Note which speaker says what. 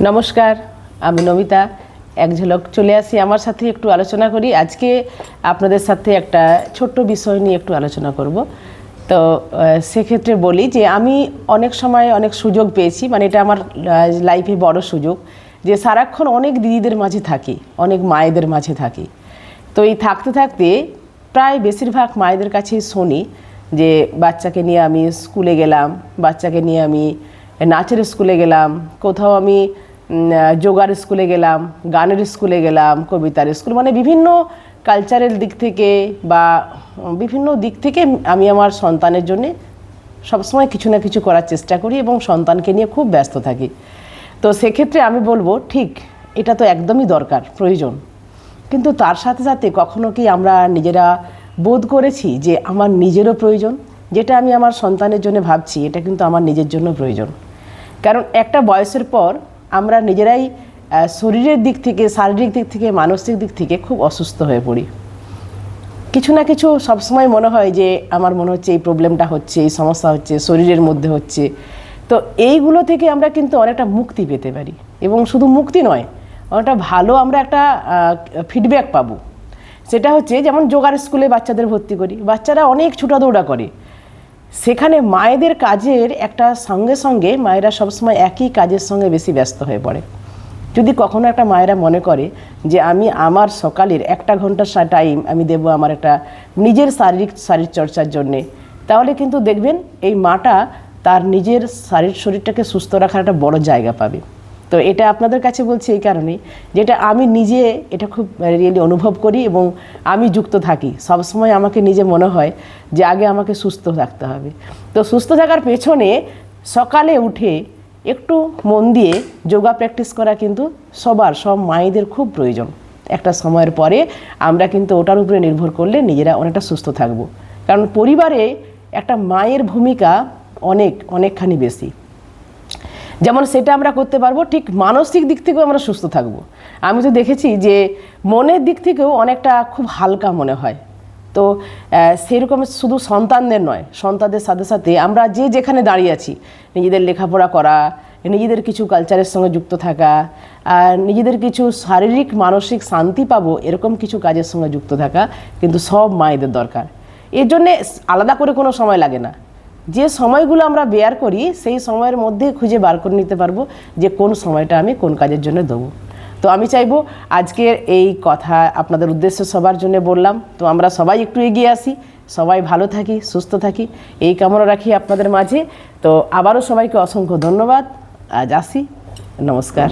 Speaker 1: নমস্কার, আমি নমিতা। এক ঝলক চলে আসি, আমার সাথে একটু আলোচনা করি। আজকে আপনাদের সাথে একটা ছোট্ট বিষয় নিয়ে একটু আলোচনা করব। তো সেক্ষেত্রে বলি যে আমি অনেক সময় অনেক সুযোগ পেয়েছি, মানে এটা আমার লাইফে বড় সুযোগ যে সারাক্ষণ অনেক দিদিদের মাঝে থাকি, অনেক মায়েদের মাঝে থাকি। তো এই থাকতে থাকতে প্রায় বেশিরভাগ মায়েদের কাছেই শুনি যে বাচ্চাকে নিয়ে আমি স্কুলে গেলাম, বাচ্চাকে নিয়ে আমি নাচের স্কুলে গেলাম, কোথাও আমি যোগার স্কুলে গেলাম, গানের স্কুলে গেলাম, কবিতার স্কুল, মানে বিভিন্ন কালচারের দিক থেকে বা বিভিন্ন দিক থেকে আমি আমার সন্তানের জন্যে সবসময় কিছু না কিছু করার চেষ্টা করি এবং সন্তানকে নিয়ে খুব ব্যস্ত থাকি। তো সেক্ষেত্রে আমি বলবো ঠিক এটা তো একদমই দরকার, প্রয়োজন, কিন্তু তার সাথে সাথে কখনো কি আমরা নিজেরা বোধ করেছি যে আমার নিজেরও প্রয়োজন? যেটা আমি আমার সন্তানের জন্য ভাবছি এটা কিন্তু আমার নিজের জন্য প্রয়োজন। কারণ একটা বয়সের পর আমরা নিজেরাই শরীরের দিক থেকে, শারীরিক দিক থেকে, মানসিক দিক থেকে খুব অসুস্থ হয়ে পড়ি। কিছু না কিছু সবসময় মনে হয় যে আমার মনে হচ্ছে এই প্রবলেমটা হচ্ছে, এই সমস্যা হচ্ছে, শরীরের মধ্যে হচ্ছে। তো এইগুলো থেকে আমরা কিন্তু অনেকটা মুক্তি পেতে পারি, এবং শুধু মুক্তি নয়, অনেকটা ভালো আমরা একটা ফিডব্যাক পাবো। সেটা হচ্ছে যেমন যোগার স্কুলে বাচ্চাদের ভর্তি করি, বাচ্চারা অনেক ছোটাদৌড়া করে, সেখানে মায়েদের কাজের একটা সঙ্গে সঙ্গে মায়েরা সবসময় একই কাজের সঙ্গে বেশি ব্যস্ত হয়ে পড়ে। যদি কখনো একটা মায়েরা মনে করে যে আমি আমার সকালের 1 ঘন্টা টাইম আমি দেবো আমার একটা নিজের শরীরচর্চার জন্যে, তাহলে কিন্তু দেখবেন এই মাটা তার নিজের শরীরটাকে সুস্থ রাখার একটা বড় জায়গা পাবে। তো এটা আপনাদের কাছে বলছি এই কারণেই, যেটা আমি নিজে এটা খুব রিয়েলি অনুভব করি এবং আমি যুক্ত থাকি। সবসময় আমাকে নিজে মনে হয় যে আগে আমাকে সুস্থ থাকতে হবে। তো সুস্থ থাকার পেছনে সকালে উঠে একটু মন দিয়ে যোগা প্র্যাকটিস করা কিন্তু সব মায়েদের খুব প্রয়োজন। একটা সময়ের পরে আমরা কিন্তু ওটার উপরে নির্ভর করলে নিজেরা অনেকটা সুস্থ থাকব। কারণ পরিবারে একটা মায়ের ভূমিকা অনেকখানি বেশি। যেমন সেটা আমরা করতে পারবো, ঠিক মানসিক দিক থেকেও আমরা সুস্থ থাকবো। আমি তো দেখেছি যে মনের দিক থেকেও অনেকটা খুব হালকা মনে হয়। তো সেরকম শুধু সন্তানদের নয়, সন্তানদের সাথে সাথে আমরা যে যেখানে দাঁড়িয়ে আছি, নিজেদের লেখাপড়া করা, নিজেদের কিছু কালচারের সঙ্গে যুক্ত থাকা, নিজেদের কিছু শারীরিক মানসিক শান্তি পাবো এরকম কিছু কাজের সঙ্গে যুক্ত থাকা কিন্তু সব মায়েদের দরকার। এর জন্যে আলাদা করে কোনো সময় লাগে না। যে সময়গুলো আমরা বেয়ার করি সেই সময়ের মধ্যে খুঁজে বার করে নিতে পারবো যে কোন সময়টা আমি কোন কাজের জন্য দেবো। তো আমি চাইবো আজকের এই কথা আপনাদের উদ্দেশ্যে সবার জন্য বললাম। তো আমরা সবাই একটু এগিয়ে আসি, সবাই ভালো থাকি, সুস্থ থাকি, এই কামনা রাখি আপনাদের মাঝে। তো আবারও সবাইকে অসংখ্য ধন্যবাদ। আজ আসি, নমস্কার।